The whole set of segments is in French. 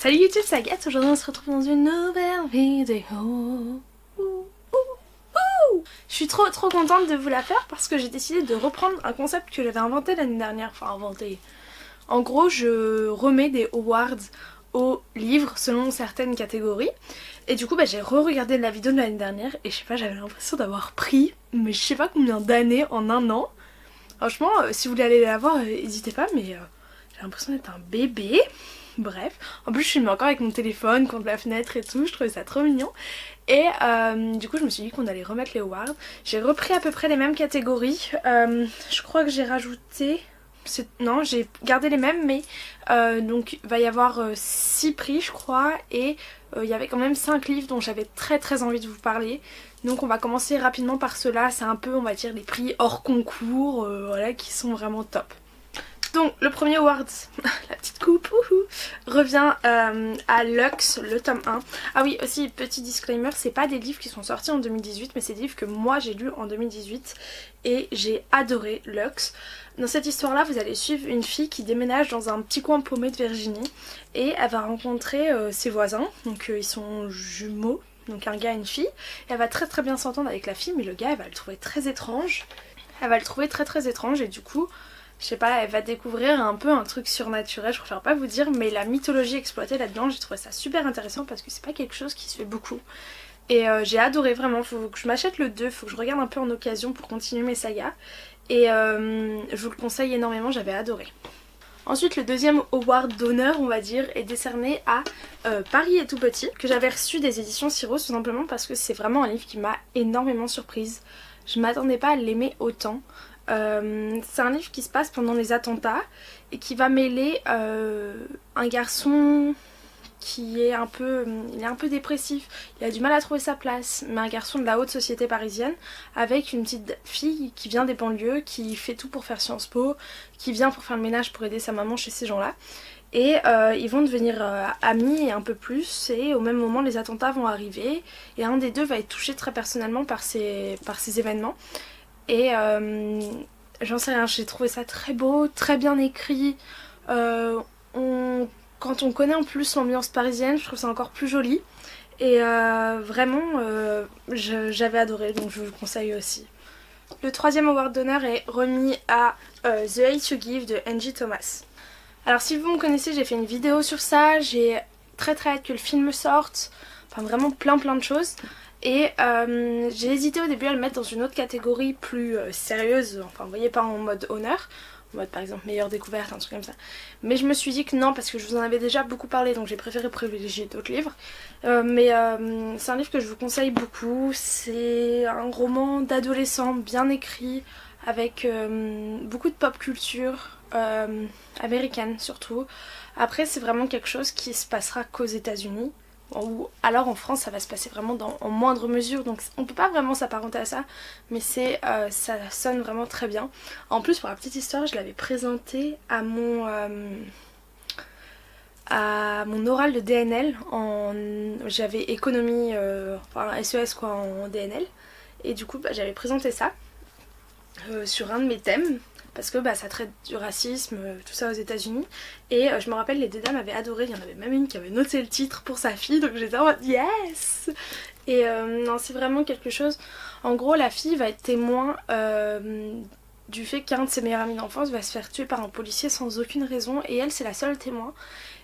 Salut YouTube, c'est Agathe, aujourd'hui on se retrouve dans une nouvelle vidéo. Je suis trop contente de vous la faire parce que j'ai décidé de reprendre un concept que j'avais inventé l'année dernière. Enfin inventé. En gros je remets des awards aux livres selon certaines catégories. Et du coup j'ai re-regardé la vidéo de l'année dernière et je sais pas, j'avais l'impression d'avoir pris mais je sais pas combien d'années en un an. Franchement si vous voulez aller la voir n'hésitez pas, mais j'ai l'impression d'être un bébé. Bref, en plus je filme encore avec mon téléphone contre la fenêtre et tout, je trouvais ça trop mignon. Et du coup je me suis dit qu'on allait remettre les awards. J'ai repris à peu près les mêmes catégories. Je crois que j'ai rajouté... Non, j'ai gardé les mêmes, mais donc il va y avoir 6 prix je crois. Et il y avait quand même 5 livres dont j'avais très envie de vous parler. Donc on va commencer rapidement par ceux-là. C'est un peu, on va dire, les prix hors concours, voilà, qui sont vraiment top. Donc le premier award, la petite coupe, revient à Lux, le tome 1. Ah oui, aussi petit disclaimer, c'est pas des livres qui sont sortis en 2018, mais c'est des livres que moi j'ai lus en 2018 et j'ai adoré Lux. Dans cette histoire-là, vous allez suivre une fille qui déménage dans un petit coin paumé de Virginie et elle va rencontrer ses voisins, donc ils sont jumeaux, donc un gars et une fille. Et elle va très bien s'entendre avec la fille, mais le gars elle va le trouver très étrange. Elle va le trouver très étrange et du coup... Je sais pas, elle va découvrir un peu un truc surnaturel, je préfère pas vous dire, mais la mythologie exploitée là-dedans, j'ai trouvé ça super intéressant parce que c'est pas quelque chose qui se fait beaucoup. Et j'ai adoré vraiment, faut que je m'achète le 2, faut que je regarde un peu en occasion pour continuer mes sagas. Et je vous le conseille énormément, j'avais adoré. Ensuite, le deuxième award d'honneur, on va dire, est décerné à Paris est tout petit, que j'avais reçu des éditions Sirros tout simplement parce que c'est vraiment un livre qui m'a énormément surprise. Je m'attendais pas à l'aimer autant. C'est un livre qui se passe pendant les attentats et qui va mêler un garçon qui est un peu, il est un peu dépressif, il a du mal à trouver sa place, mais un garçon de la haute société parisienne avec une petite fille qui vient des banlieues, qui fait tout pour faire Sciences Po, qui vient pour faire le ménage pour aider sa maman chez ces gens-là. Et ils vont devenir amis et un peu plus, et au même moment les attentats vont arriver et un des deux va être touché très personnellement par ces événements. Et j'en sais rien, j'ai trouvé ça très beau, très bien écrit. Quand on connaît en plus l'ambiance parisienne, je trouve ça encore plus joli. Et vraiment, j'avais adoré, donc je vous le conseille aussi. Le troisième award d'honneur est remis à The Hate You Give de Angie Thomas. Alors si vous me connaissez, j'ai fait une vidéo sur ça, j'ai très hâte que le film sorte. Enfin vraiment plein de choses. Et j'ai hésité au début à le mettre dans une autre catégorie plus sérieuse, enfin vous voyez, pas en mode honneur, en mode par exemple meilleure découverte, un truc comme ça. Mais je me suis dit que non, parce que je vous en avais déjà beaucoup parlé, donc j'ai préféré privilégier d'autres livres. Mais c'est un livre que je vous conseille beaucoup, c'est un roman d'adolescent bien écrit, avec beaucoup de pop culture, américaine surtout. Après c'est vraiment quelque chose qui se passera qu'aux États-Unis. Ou alors en France ça va se passer vraiment en moindre mesure, donc on peut pas vraiment s'apparenter à ça, mais ça sonne vraiment très bien. En plus, pour la petite histoire, je l'avais présenté à mon oral de DNL, j'avais économie, enfin SES quoi, en DNL, et du coup j'avais présenté ça sur un de mes thèmes. Parce que ça traite du racisme, tout ça aux États-Unis. Et je me rappelle, les deux dames avaient adoré. Il y en avait même une qui avait noté le titre pour sa fille. Donc j'étais en mode yes. Et non, c'est vraiment quelque chose. En gros, la fille va être témoin du fait qu'un de ses meilleurs amis d'enfance va se faire tuer par un policier sans aucune raison. Et elle, c'est la seule témoin.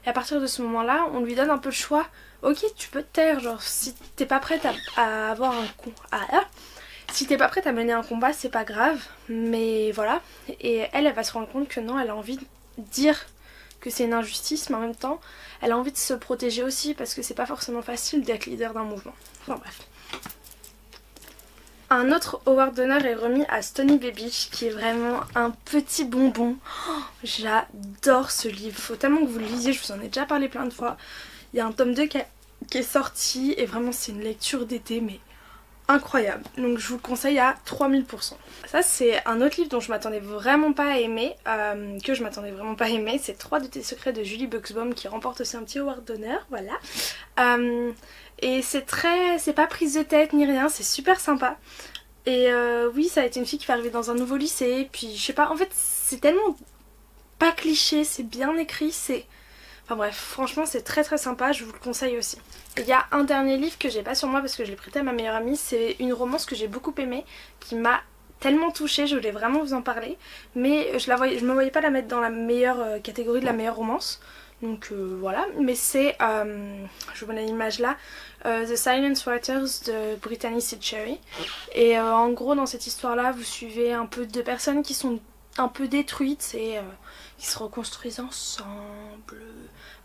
Et à partir de ce moment-là, on lui donne un peu le choix. Ok, tu peux te taire. Genre, si t'es pas prête à avoir un coup. Si t'es pas prête à mener un combat, c'est pas grave, mais voilà. Et elle va se rendre compte que non, elle a envie de dire que c'est une injustice, mais en même temps, elle a envie de se protéger aussi, parce que c'est pas forcément facile d'être leader d'un mouvement. Enfin bref. Un autre award d'honneur est remis à Stony Baby, qui est vraiment un petit bonbon. Oh, j'adore ce livre, faut tellement que vous le lisiez, je vous en ai déjà parlé plein de fois. Il y a un tome 2 qui est sorti, et vraiment c'est une lecture d'été, mais... incroyable, donc je vous le conseille à 3000%. Ça c'est un autre livre dont je m'attendais vraiment pas à aimer, c'est 3 de tes secrets de Julie Buxbaum qui remporte aussi un petit award d'honneur, voilà. Et c'est pas prise de tête ni rien, c'est super sympa. Et oui, ça a été une fille qui va arriver dans un nouveau lycée, puis je sais pas, en fait c'est tellement pas cliché, c'est bien écrit, Enfin bref, franchement c'est très très sympa, je vous le conseille aussi. Il y a un dernier livre que j'ai pas sur moi parce que je l'ai prêté à ma meilleure amie, c'est une romance que j'ai beaucoup aimée, qui m'a tellement touchée, je voulais vraiment vous en parler, mais je me voyais pas la mettre dans la meilleure catégorie de la meilleure romance. Donc voilà, mais c'est, je vous mets l'image là, The Silent Writers de Brittany C. Cherry. Et en gros dans cette histoire là vous suivez un peu deux personnes qui sont un peu détruites et qui se reconstruisent ensemble.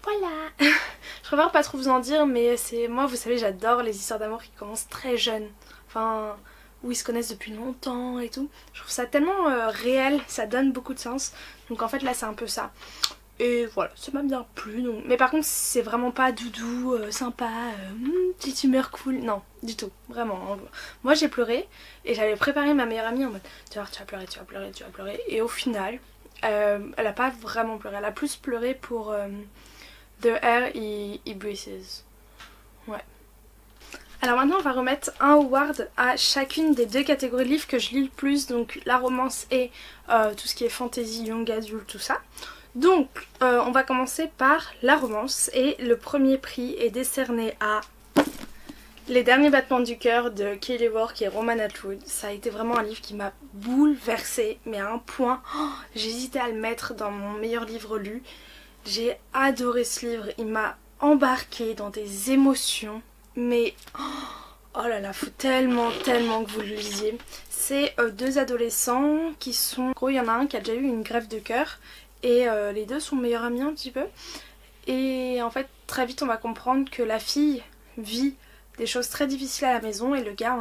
Voilà. Je préfère pas trop vous en dire, mais c'est moi vous savez j'adore les histoires d'amour qui commencent très jeunes. Enfin où ils se connaissent depuis longtemps et tout. Je trouve ça tellement réel, ça donne beaucoup de sens. Donc en fait là c'est un peu ça. Et voilà, ça m'a bien plu. Donc... Mais par contre, c'est vraiment pas doudou, sympa, petite humeur cool. Non, du tout, vraiment. Moi, j'ai pleuré et j'avais préparé ma meilleure amie en mode tu vas pleurer, tu vas pleurer, tu vas pleurer. Et au final, elle a pas vraiment pleuré. Elle a plus pleuré pour The Air He Breathes. Ouais. Alors maintenant, on va remettre un award à chacune des deux catégories de livres que je lis le plus. Donc la romance et tout ce qui est fantasy, young adult, tout ça. Donc, on va commencer par la romance et le premier prix est décerné à Les derniers battements du cœur de Katie Rourke et Roman Atwood. Ça a été vraiment un livre qui m'a bouleversée, mais à un point, j'hésitais à le mettre dans mon meilleur livre lu. J'ai adoré ce livre, il m'a embarquée dans des émotions, mais oh là là, faut tellement que vous le lisiez. C'est deux adolescents qui sont... En gros, il y en a un qui a déjà eu une greffe de cœur. Et les deux sont meilleurs amis un petit peu. Et en fait très vite on va comprendre que la fille vit des choses très difficiles à la maison et le gars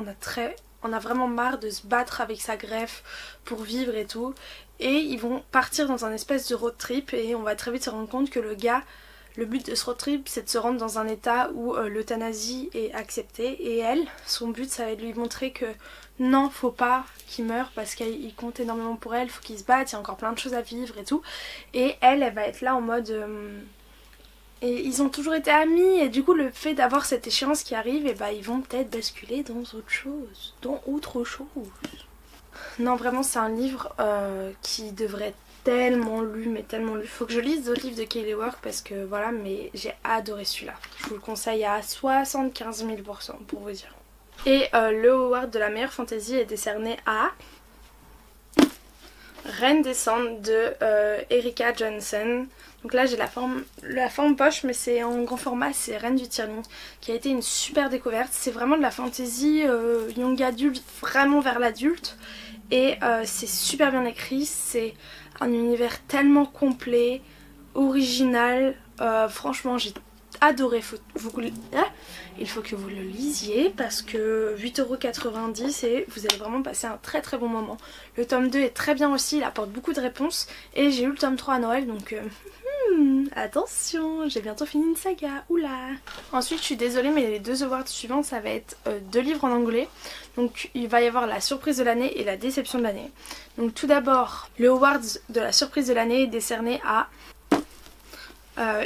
on a vraiment marre de se battre avec sa greffe pour vivre et tout. Et ils vont partir dans un espèce de road trip et on va très vite se rendre compte que le gars, le but de ce road trip c'est de se rendre dans un état où l'euthanasie est acceptée. Et elle, son but ça va être de lui montrer que non, faut pas qu'il meure parce qu'il compte énormément pour elle, faut qu'il se batte, il y a encore plein de choses à vivre et tout. Et elle va être là en mode... Et ils ont toujours été amis et du coup le fait d'avoir cette échéance qui arrive, et bah ils vont peut-être basculer dans autre chose. Non vraiment c'est un livre qui devrait être tellement lu, mais tellement lu. Faut que je lise d'autres livres de Katie Rourke parce que voilà, mais j'ai adoré celui-là. Je vous le conseille à 75 000% pour vous dire. Et le award de la meilleure fantasy est décerné à Reine des Cendres de Erika Johnson. Donc là j'ai la forme poche, mais c'est en grand format, c'est Reine du Tiers-Ligne, qui a été une super découverte. C'est vraiment de la fantasy young adulte, vraiment vers l'adulte. Et c'est super bien écrit, c'est un univers tellement complet, original. Franchement j'ai adoré, il faut que vous le lisiez parce que 8,90€ et vous allez vraiment passer un très très bon moment. Le tome 2 est très bien aussi, il apporte beaucoup de réponses et j'ai eu le tome 3 à Noël donc attention, j'ai bientôt fini une saga, oula. Ensuite je suis désolée mais les deux awards suivants ça va être deux livres en anglais. Donc il va y avoir la surprise de l'année et la déception de l'année. Donc tout d'abord le award de la surprise de l'année est décerné à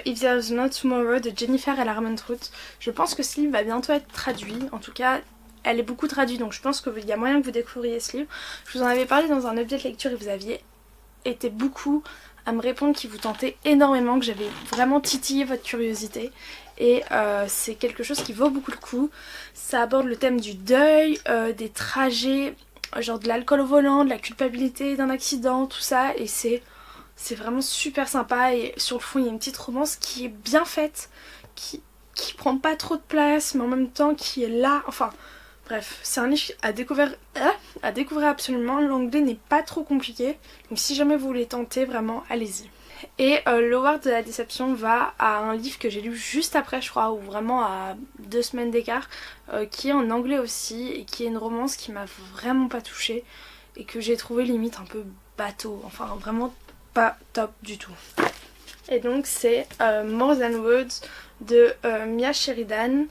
If There's No Tomorrow de Jennifer L. Armentrout. Je pense que ce livre va bientôt être traduit, en tout cas elle est beaucoup traduite donc je pense qu'il y a moyen que vous découvriez ce livre. Je vous en avais parlé dans un update lecture et vous aviez été beaucoup à me répondre qui vous tentait énormément, que j'avais vraiment titillé votre curiosité et c'est quelque chose qui vaut beaucoup le coup. Ça aborde le thème du deuil, des trajets, genre de l'alcool au volant, de la culpabilité d'un accident, tout ça, et c'est vraiment super sympa. Et sur le fond il y a une petite romance qui est bien faite, qui prend pas trop de place mais en même temps qui est là, enfin bref, c'est un livre à découvrir absolument. L'anglais n'est pas trop compliqué donc si jamais vous voulez tenter, vraiment allez-y. Et l'award de la déception va à un livre que j'ai lu juste après je crois, ou vraiment à 2 semaines d'écart, qui est en anglais aussi et qui est une romance qui m'a vraiment pas touchée et que j'ai trouvé limite un peu bateau, enfin vraiment pas top du tout. Et donc c'est More Than Words de Mia Sheridan.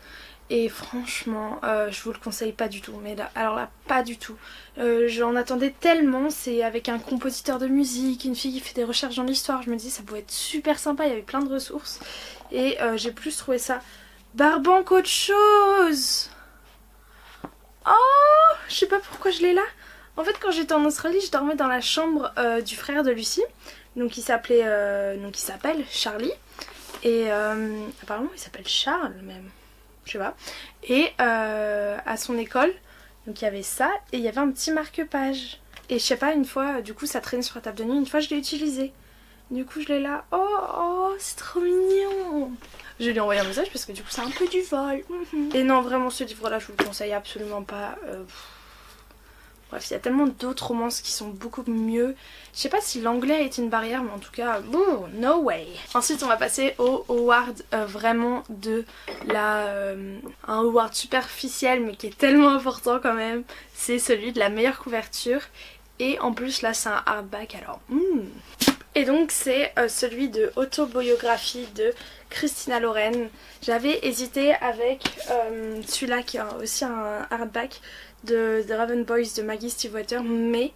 Et franchement je vous le conseille pas du tout, mais là, alors là pas du tout. J'en attendais tellement, c'est avec un compositeur de musique, une fille qui fait des recherches dans l'histoire, je me dis ça pouvait être super sympa, il y avait plein de ressources. Et j'ai plus trouvé ça barbant qu'autre chose. Oh, je sais pas pourquoi je l'ai là. En fait quand j'étais en Australie je dormais dans la chambre du frère de Lucie, donc il s'appelle Charlie. Et apparemment il s'appelle Charles même, je sais pas. Et à son école, donc il y avait ça et il y avait un petit marque-page. Et je sais pas, une fois, du coup ça traînait sur la table de nuit, une fois je l'ai utilisé. Du coup je l'ai là, oh c'est trop mignon. Je lui ai envoyé un message parce que du coup c'est un peu du vol. Et non vraiment ce livre là je vous le conseille absolument pas. Bref, il y a tellement d'autres romances qui sont beaucoup mieux. Je sais pas si l'anglais est une barrière, mais en tout cas, no way. Ensuite, on va passer au award vraiment de la... un award superficiel, mais qui est tellement important quand même. C'est celui de la meilleure couverture. Et en plus, là, c'est un hardback, alors... Et donc, c'est celui de Autobiographie de Christina Loren. J'avais hésité avec celui-là qui est aussi un hardback de The Raven Boys de Maggie Stiefvater, mais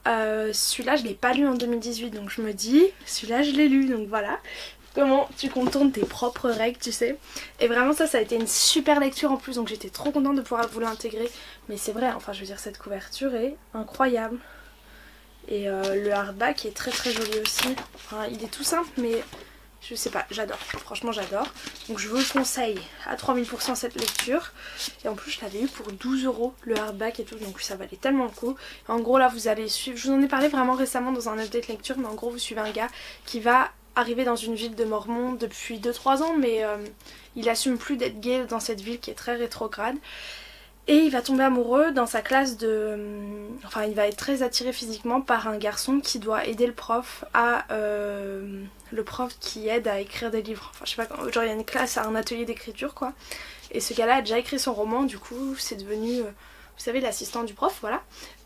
celui-là je l'ai pas lu en 2018, donc je me dis celui-là je l'ai lu, donc voilà comment tu contournes tes propres règles, tu sais. Et vraiment ça a été une super lecture en plus, donc j'étais trop contente de pouvoir vous l'intégrer. Mais c'est vrai, enfin je veux dire, cette couverture est incroyable. Et le hardback est très très joli aussi. Enfin, il est tout simple mais je sais pas, j'adore, franchement j'adore. Donc je vous le conseille à 3000% cette lecture. Et en plus je l'avais eu pour 12 € le hardback et tout, donc ça valait tellement le coup. Et en gros là vous allez suivre, je vous en ai parlé vraiment récemment dans un update lecture, mais en gros vous suivez un gars qui va arriver dans une ville de Mormon depuis 2-3 ans, mais il assume plus d'être gay dans cette ville qui est très rétrograde. Et il va tomber amoureux dans sa classe de... Enfin il va être très attiré physiquement par un garçon qui doit aider le prof à... le prof qui aide à écrire des livres. Enfin je sais pas, genre il y a une classe, un atelier d'écriture quoi. Et ce gars là a déjà écrit son roman, du coup c'est devenu, vous savez, l'assistant du prof, voilà.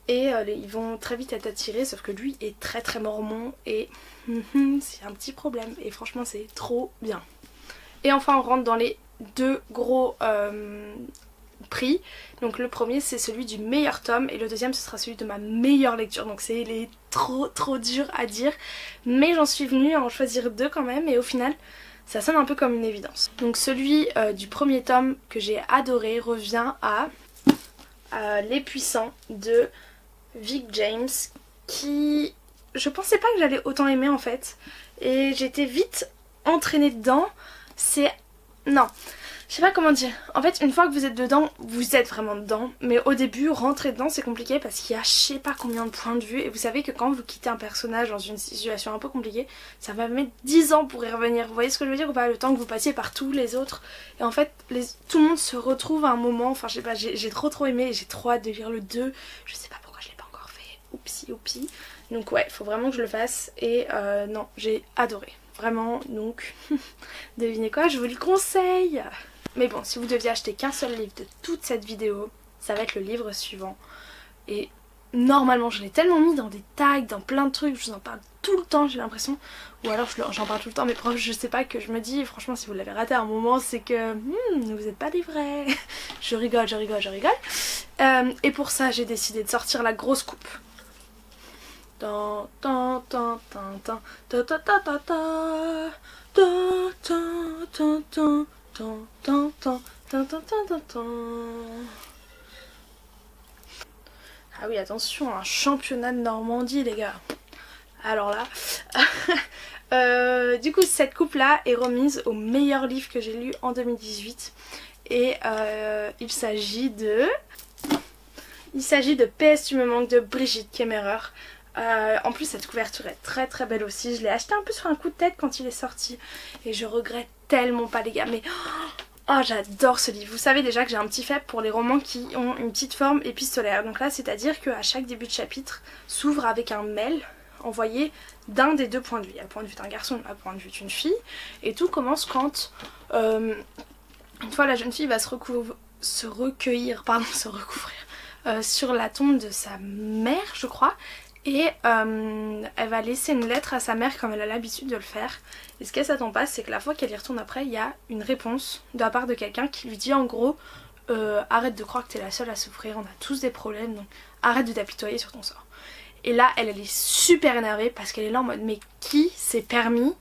Et ils vont très vite être attirés, sauf que lui est très très mormon et c'est un petit problème. Et franchement c'est trop bien. Et enfin on rentre dans les deux gros... prix. Donc le premier c'est celui du meilleur tome et le deuxième ce sera celui de ma meilleure lecture, donc c'est trop dur à dire, mais j'en suis venue à en choisir deux quand même et au final ça sonne un peu comme une évidence. Donc celui du premier tome que j'ai adoré revient à Les Puissants de Vic James, qui je pensais pas que j'allais autant aimer en fait, et j'étais vite entraînée dedans. C'est... non, je sais pas comment dire. En fait, une fois que vous êtes dedans, vous êtes vraiment dedans. Mais au début, rentrer dedans, c'est compliqué parce qu'il y a je sais pas combien de points de vue. Et vous savez que quand vous quittez un personnage dans une situation un peu compliquée, ça va mettre 10 ans pour y revenir. Vous voyez ce que je veux dire ou pas? Le temps que vous passiez par tous les autres. Et en fait, tout le monde se retrouve à un moment. Enfin, je sais pas, j'ai trop aimé. J'ai trop hâte de lire le 2. Je sais pas pourquoi je l'ai pas encore fait. Oupsie. Donc ouais, faut vraiment que je le fasse. Et non, j'ai adoré. Vraiment, donc, devinez quoi, je vous le conseille. Mais bon, si vous deviez acheter qu'un seul livre de toute cette vidéo, ça va être le livre suivant. Et normalement, je l'ai tellement mis dans des tags, dans plein de trucs, je vous en parle tout le temps, j'ai l'impression. Ou alors j'en parle tout le temps, mais proches, je sais pas, que je me dis, franchement, si vous l'avez raté à un moment, c'est que vous n'êtes pas des vrais. Je rigole. Et pour ça, j'ai décidé de sortir la grosse coupe. Ah oui, attention, un championnat de Normandie les gars. Alors là, du coup cette coupe là est remise au meilleur livre que j'ai lu en 2018. Et il s'agit de PS tu me manques de Brigitte Kemmerer. En plus cette couverture est très très belle aussi. Je l'ai acheté un peu sur un coup de tête quand il est sorti. Et je regrette tellement pas les gars. Mais oh j'adore ce livre. Vous savez déjà que j'ai un petit faible pour les romans qui ont une petite forme épistolaire. Donc là c'est à dire qu'à chaque début de chapitre s'ouvre avec un mail envoyé d'un des deux points de vue. Il y a le point de vue d'un garçon, le point de vue d'une fille. Et tout commence quand une fois la jeune fille va se recouvrir sur la tombe de sa mère je crois. Et elle va laisser une lettre à sa mère comme elle a l'habitude de le faire. Et ce qu'elle s'attend pas, c'est que la fois qu'elle y retourne après, il y a une réponse de la part de quelqu'un qui lui dit en gros arrête de croire que t'es la seule à souffrir, on a tous des problèmes, donc arrête de t'apitoyer sur ton sort. Et là elle est super énervée parce qu'elle est là en mode mais qui s'est permis, vous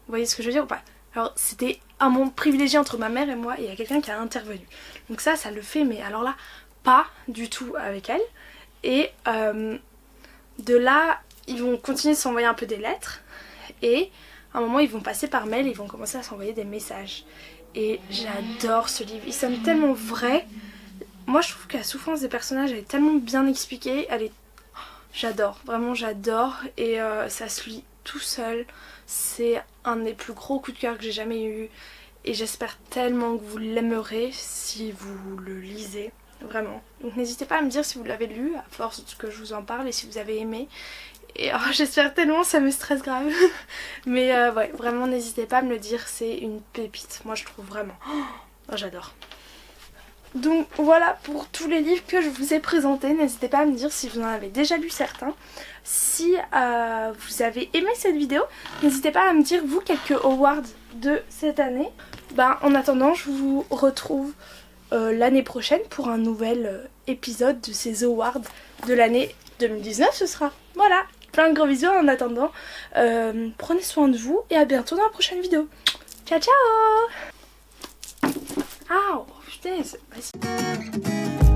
voyez ce que je veux dire ou pas? Alors c'était un monde privilégié entre ma mère et moi et il y a quelqu'un qui a intervenu. Donc ça le fait, mais alors là pas du tout avec elle. Et de là ils vont continuer de s'envoyer un peu des lettres et à un moment ils vont passer par mail et ils vont commencer à s'envoyer des messages. Et j'adore ce livre, il sonne tellement vrai. Moi je trouve que la souffrance des personnages elle est tellement bien expliquée, j'adore, vraiment j'adore. Et ça se lit tout seul, c'est un des plus gros coups de cœur que j'ai jamais eu. Et j'espère tellement que vous l'aimerez si vous le lisez, vraiment. Donc n'hésitez pas à me dire si vous l'avez lu, à force que je vous en parle, et si vous avez aimé. Et j'espère tellement, ça me stresse grave. Mais ouais, vraiment n'hésitez pas à me le dire, c'est une pépite, moi je trouve vraiment. Oh, j'adore. Donc voilà pour tous les livres que je vous ai présentés. N'hésitez pas à me dire si vous en avez déjà lu certains. Si vous avez aimé cette vidéo, n'hésitez pas à me dire vous quelques awards de cette année. En attendant, je vous retrouve l'année prochaine pour un nouvel épisode de ces awards de l'année 2019 ce sera. Voilà, plein de gros bisous en attendant. Prenez soin de vous et à bientôt dans la prochaine vidéo. Ciao ciao. Ah, oh, putain, vas-y.